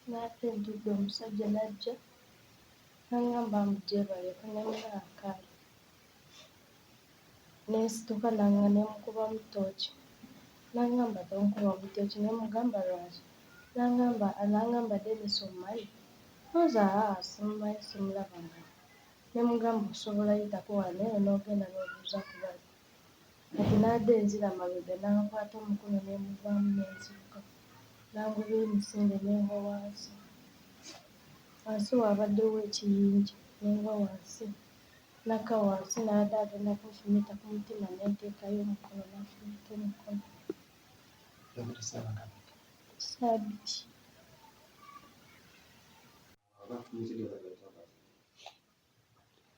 N'atendudde omusajja n'ajja n'angamba amujeebale kanyamira akaali n'esituka n'emukubamu ttooki n'angamba tonkubamu ttooki n'emugamba lwaki n'angamba Dennis omumanyi oza simumanyi simulabanga n'emugamba osobola yitako wano eyo n'ogenda n'obuuza ku bali kati n'adda enzira mabega n'ankwata omukono n'emuvaamu n'enziruka n'angoba emisinde n'engwa wansi wabaddewo ekiyinja n'engwa wansi nakka wansi n'adda agenda kunfumita ku mutima n'enteekayo omukono n'anfumita omukono. Saabiti.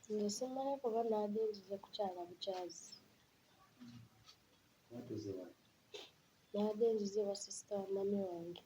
Nze simanyi kuba n'adda enzize kukyala bukyazi. N'adda enzize wa sisita wa mami wange.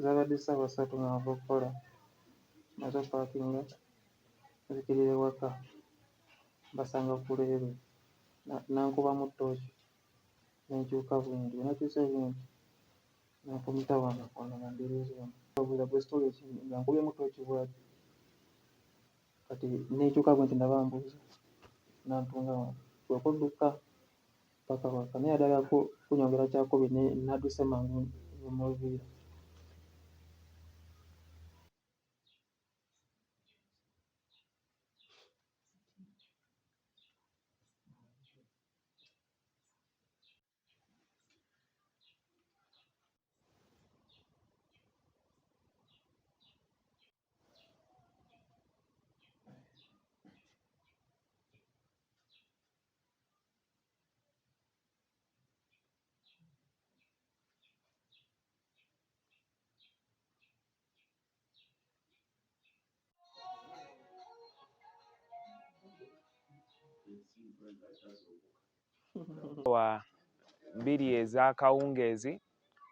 Zabadde ssabasatu nga bava okukola maze paakinga nzikirira ewaka basanga ku leero nankubamu ttooki nenkyuka bwingi nakyuse bwingi nanfumita wange kono nandereezemu abula bwe sitole nga nkubyemu ttooki bwati kati nenkyuka bwingi ndaba mbuuza nantunga wange kwekudduka paka waka naye addala kunyongera kyakubi nadduse mangu nemuviira. Wa bbiri ez'akawungeezi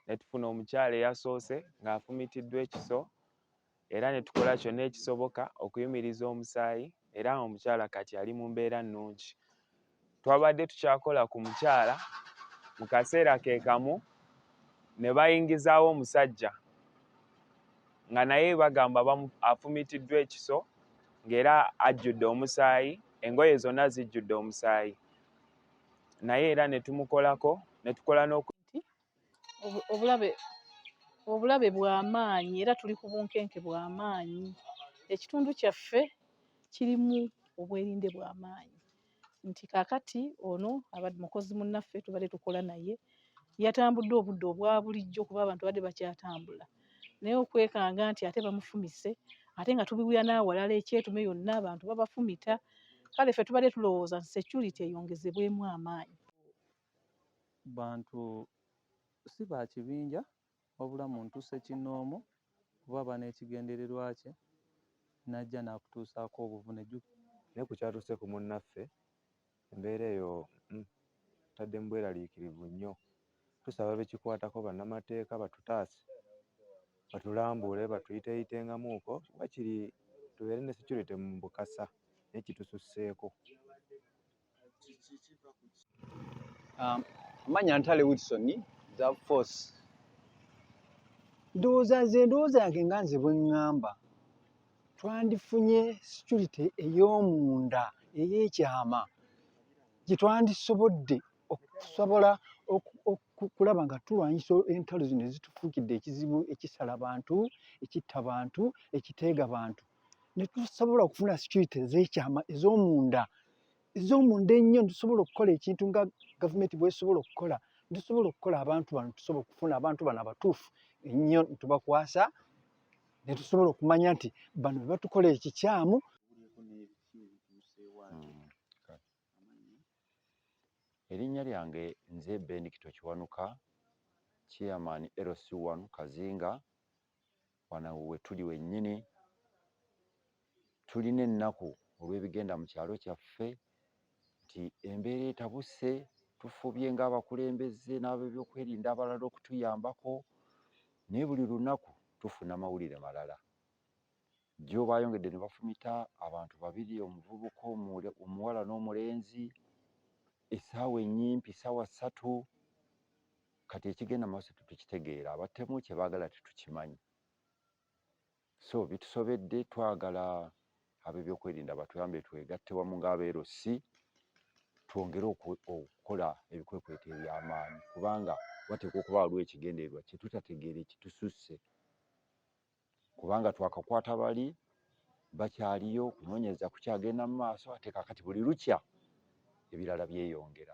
ne tufuna omukyala eyasoose ng'afumitiddwa ekiso era ne tukola kyonna ekisoboka okuyimiriza omusaayi era omukyala kati ali mu mbeera nnungi. Twabadde tukyakola ku mukyala mu kaseera ke kamu ne bayingizaawo omusajja nga naye bagamba afumitiddwa ekiso ng'era ajjudde omusaayi, engoye zonna zijjudde omusaayi. Naye era ne tumukolako ne tukola obulabe bw'amaanyi era tuli ku bunkenke bw'amaanyi. Ekitundu kyaffe kirimu obwerinde bw'amaanyi nti kaakati ono abadde mukozi munnaffe tubadde tukola naye yatambudde obudde obwa bulijjo kuba abantu badde bakyatambula naye okwekanga nti ate bamufumise ate nga tubiwulira n'awalala ekyetume yonna abantu babafumita kale ffe tubadde tulowooza nti security eyongezebwemu amaanyi. Bantu si ba kibinja wabula muntu ssekinnoomu kuba aba n'ekigendererwa kye n'ajja n'akutuusaako obuvune. Naye ku kyatuuse ku munnaffe embeera eyo taddemu bweraliikirivu nnyo. Tusaba bekikwatako bannamateeka batutaase batulambuule batuyiteeyitengamuuko bakiri tubeere ne security mu Bukasa naye kitususseeko. Amanya Ntale Wilson za force. Ndowooza yange nga nze bwe ŋŋamba twandifunye security ey'omunda ey'ekyama gye twandisobodde okusobola okulaba nga tulwanyisa entalo zino ezitufuukidde ekizibu ekisala bantu, ekitta bantu, ekiteega bantu. Ne tusobola okufuna security ez'ekyama ez'omunda ennyo tusobola okukola ekintu nga gavumenti bw'esobola okukola. Tusobola okukola abantu bano tusobola okufuna abantu bano abatuufu ennyo tubakwasa ne tusobola okumanya nti bano be batukola ekikyamu. Erinnya lyange nze Benedicto Kiwanuka, Chairman LC1 Kazinga. Wano we tuli wennyini, tulina ennaku olw'ebigenda mu kyalo kyaffe nti embeera etabuse, tufubye ng'abakulembeze n'ab'ebyokwerinda abalala okutuyambako, naye buli lunaku tufuna mawulire malala. Jjo bayongedde ne bafumita abantu babiri, omuvubuka omuwala n'omulenzi, essaawa ennyimpi, ssaawa 3. Kati ekigenda maaso tetukitegeera, abatemu kye baagala tetukimanyi. So bitusobedde, twagala ab'ebyokwerinda batuyambe twegatte wamu ng'abeerosi, twongere okukola ebikwekweto eby'amaanyi, kubanga wateekwa okuba waliwo ekigendererwa kye tutategeera ekitususse, kubanga twakakwata bali bakyaliyo, kunoonyereza kukyagenda mu maaso, ate kaakati buli lukya ebirala byeyongera.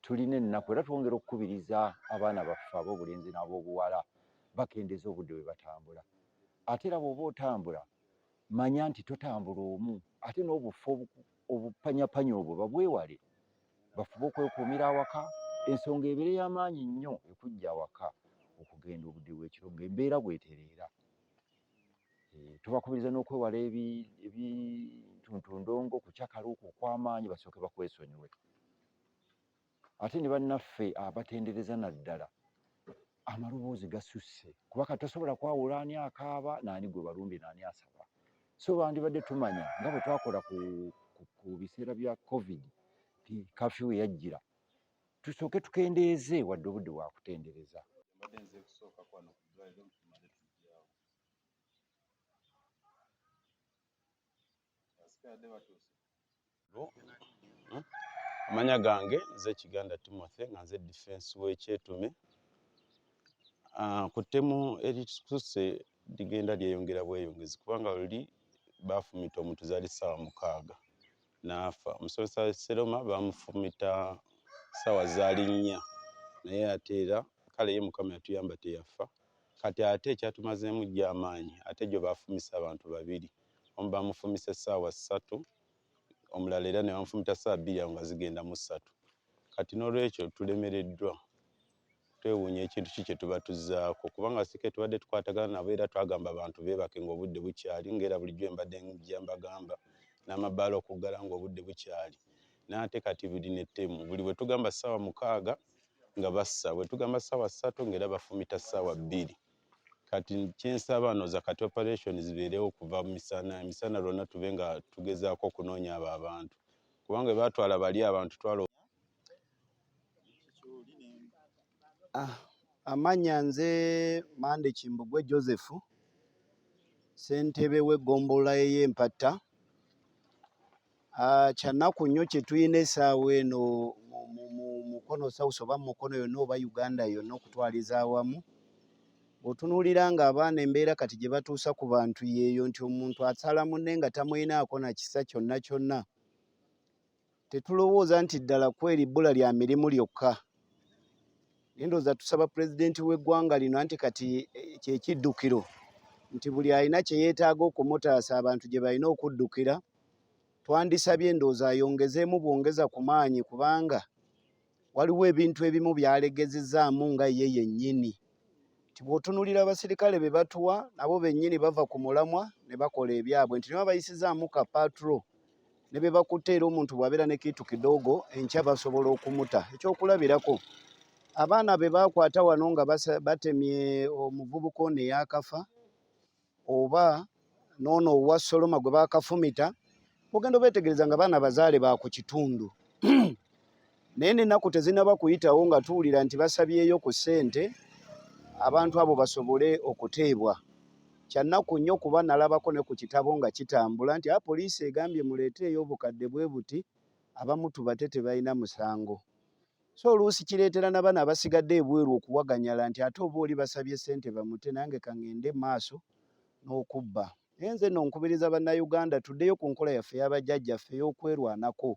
Tulina ennaku era twongera okukubiriza abaana baffe ab'obulenzi n'ab'obuwala bakendeeza obudde bwe batambula. Ate era bw'oba otambula manya nti totambula omu, ate n'obufo obupanyapanya obwo babwewale, bafube okwekuumira awaka. Ensonga ebeere y'amaanyi nnyo ekujja awaka okugenda obudde bw'ekiro ng'embeera bw'etereera. Tubakubiriza n'okwewala ebintuntundongo, kukyakaluuka okw'amaanyi, basooke bakwesonyiwe. Ate ne bannaffe abatendereza naddala, amaloboozi gasusse, kuba kati tosobola kwawula ani akaaba n'ani gwe balumbye n'ani asaba. So bandibadde tumanya nga bwe twakola ku biseera bya COVID, nti kafyu yajjira, tusooke tukendeeze wadde obudde bwa kutendereza. Amanya gange nze Kiganda Timothy nga nze defense we Kyetume. Ku ttemu eritusse ligenda lyeyongera bweyongezi, kubanga luli bafumita omutuuze ali ssaawa 6 n'afa. Omusomesa Seroma bamufumita ssaawa zaali 4, naye ate era kale ye Mukama yatuyamba teyafa. Kati ate ekyatumazeemu gy'amaanyi, ate gyo bafumisa abantu babiri. Omu bamufumisa essaawa 3, omulala era ne bamufumita ssaawa 2 nga zigenda mu 3. Kati n'olwekyo tulemereddwa, twewuunya ekintu ki kye tuba tuzzaako, kubanga sike tubadde tukwatagana nabo era twagamba abantu beebake ng'obudde bukyali, ng'era bulijjo mbadde mbagamba, n'amabbaala okuggala ng'obudde bukyali. N'ate kati buli n'ettemu, buli bwe tugamba ssaawa 6 nga bassa, bwe tugamba ssaawa 3 ng'era bafumita ssaawa 2. Kati kyensaba noza kati operation zibeerewo okuva mu misana, emisana lwonna tube nga tugezaako okunoonya abo abantu, kubanga baatwala bali abantu twala. Amanya nze Mande Kimbugwe Joseph, ssentebe w'eggombolola ey'Empatta. Kyannaku nnyo kye tulina essaawa eno mu Mukono South oba Mukono yonna oba Uganda yonna okutwaliza awamu. Bw'otunuulira ng'abaana embeera kati gye batuusa ku bantu yeeyo nti omuntu asala munne nga tamulinaako na kisa kyonna kyonna. Tetulowooza nti ddala kweri bbula lya mirimu lyokka. Ndowooza tusaba pulezidenti w'eggwanga lino anti kati kye kiddukiro, nti buli alina kye yeetaaga okumutaasa abantu gye balina okuddukira. Twandisabye ndowooza ayongezeemu bwongeza ku maanyi, kubanga waliwo ebintu ebimu by'alegezezzaamu nga ye yennyini. Nti bw'otunuulira abasirikale be batuwa, nabo bennyini bava ku mulamwa ne bakola ebyabwe, nti niba bayisizaamu ka patro ne be bakutte era omuntu bw'abeera ne kitu kidogo enkya basobola okumuta. Ekyokulabirako, abaana be baakwata wano nga batemye omuvubuka ono eyakafa, oba n'ono owa Soloma gwe baakafumita, ogenda obeetegereza nga baana bazaale ba ku kitundu. Naye n'ennaku tezinnaba kuyitawo nga tuwulira nti basabyeyo ku ssente abantu abo basobole okuteebwa. Kyannaku nnyo kuba nalabako ne ku kitabo nga kitambula nti poliisi egambye muleeteeyo obukadde bwe buti, abamu tubate tebalina musango. So oluusi kireetera n'abaana abasigadde ebweru okuwaganyala nti ate oba oli basabye ssente bamute, nange kangende maaso n'okubba. Naye nze nno nkubiriza bannayuganda tuddeyo ku nkola yaffe y'abajjajjaffe ey'okwerwanako.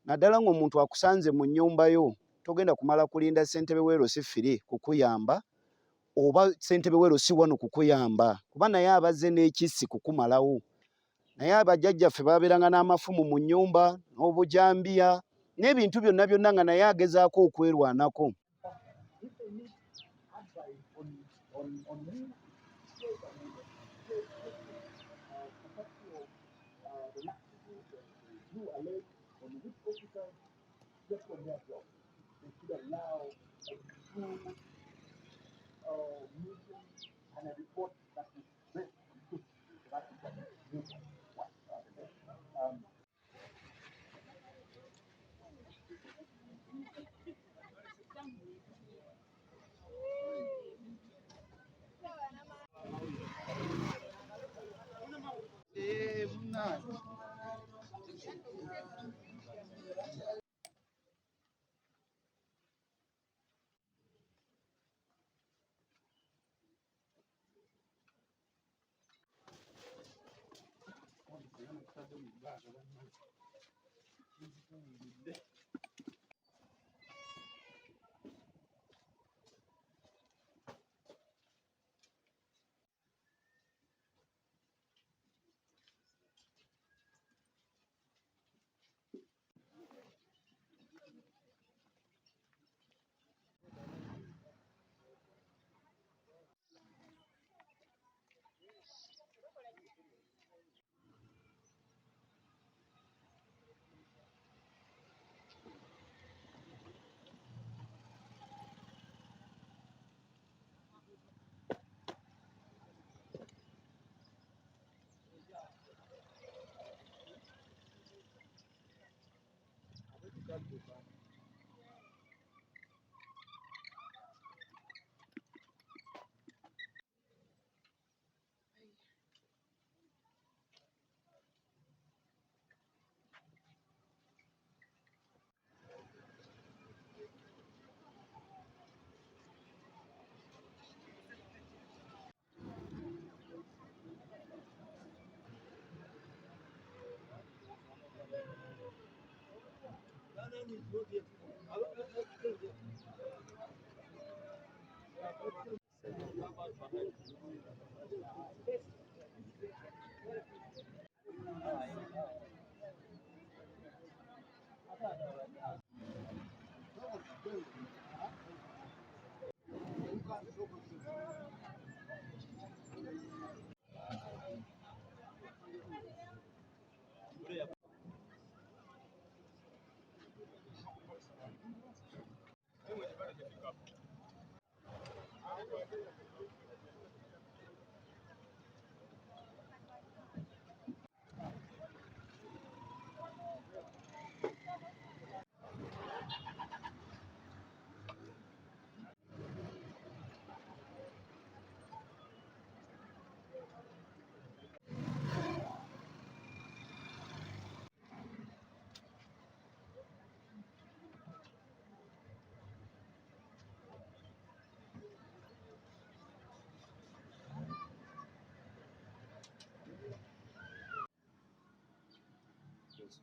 Naddala ng'omuntu akusanze mu nnyumba yo, togenda kumala kulinda ssentebe w'erosi ffiri kukuyamba, oba ssentebe w'erosi wano kukuyamba, kuba naye abazze n'ekissi kukumalawo. Naye abajjajjaffe baabeeranga n'amafumu mu nnyumba, n'obujambiya, n'ebintu byonna byonna nga naye agezaako okwerwanako.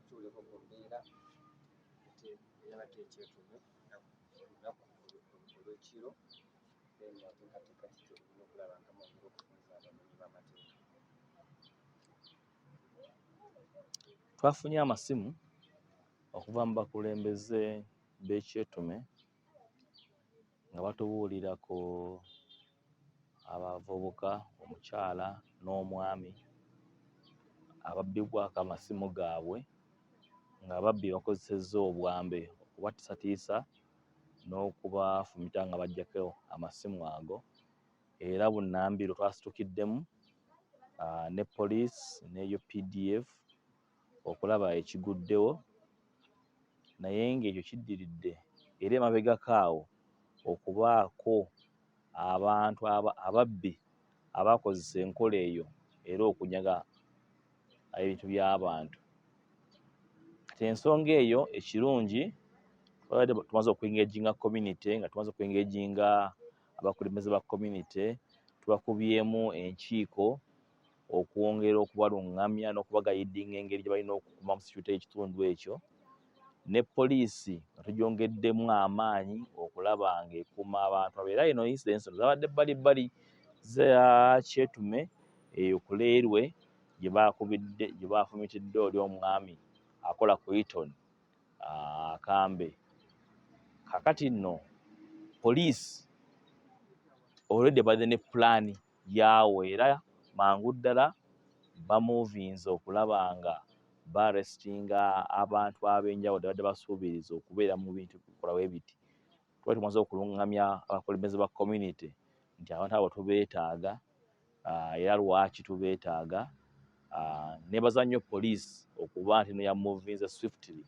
Tuliko ku mbeera yabadde ekyetume olunaku olw'ekiro n'ateekateeka kiki olina okulaba nga mwongera okufunza abamenyi b'amateeka. Twafunye amasimu okuva mu bakulembeze b'ekyetume nga batubuulira ku abavubuka, omukyala n'omwami ababbibwako amasimu gaabwe nga ababbi bakozesezza obwambe okubatiisatiisa n'okubafumita nga baggyako amasimu ago, era bunnambiro twasitukiddemu ne poliisi ne UPDF okulaba ekiguddewo, naye ng'ekyo kiddiridde era emabegako awo okubaako abantu ababbi abakozesa enkola eyo era okunyaga ebintu by'abantu. Kati ensonga eyo ekirungi tumaze okwengeginga community, nga tumaze okwengeginga abakulembeze ba community, tubakubyemu enkiiko okwongera okubalungamya n'okubagayidinga engeri gye balina okukuuma mu security y'ekitundu ekyo, ne poliisi nga tugyongeddemu amaanyi okulaba ng'ekuuma abantu abo. Era eno incidents zabadde bbalibbali za Kyetume eyo ku Leerwe gye baafumitiddwa oli omwami akola ku Hilton akambe. Kakati nno poliisi already badde ne pulaani yaawo era mangu ddala bamuvinze okulaba nga barestinga abantu ab'enjawulo badde basuubiriza okubeera mu bintu bikola bwe biti. Twali tumaze okulungamya abakulembeze ba community nti abantu abo tubeetaaga era lwaki tubeetaaga. Nebaza nnyo poliisi okuba nti yamuvinze swiftly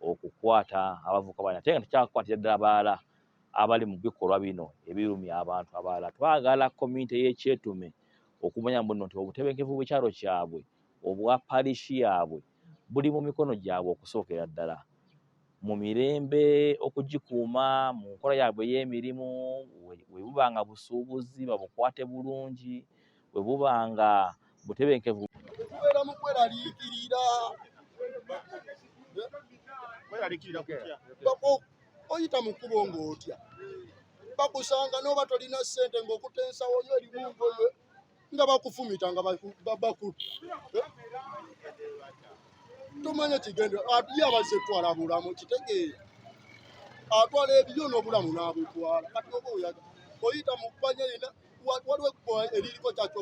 okukwata abavubuka bano ate nga tekyakwatira ddala abalala abali mu bikolwa bino ebirumya abantu abalala. Twagala community y'e Kyetume okumanya buno nti obutebenkevu bw'ekyalo kyabwe obwa parishi yaabwe buli mu mikono gyabwe okusookera ddala. Mu mirembe okugikuuma mu nkola yaabwe ey'emirimu, bwe buba nga busuubuzi babukwate bulungi, bwe buba nga butebenkevu. Tubeera mu kweraliikirira. Oyita mu kkubo ng'otya. Bakusanga n'oba tolina ssente ng'okutensawo yo erimu ngoye nga bakufumita nga bakuta. Tumanye kigende ye abazze twala bulamu kitegeera. Atwala ebyo n'obulamu n'abutwala. Kati oba oyita mu ppanya yina waliwo ekkubo eririko kyakyo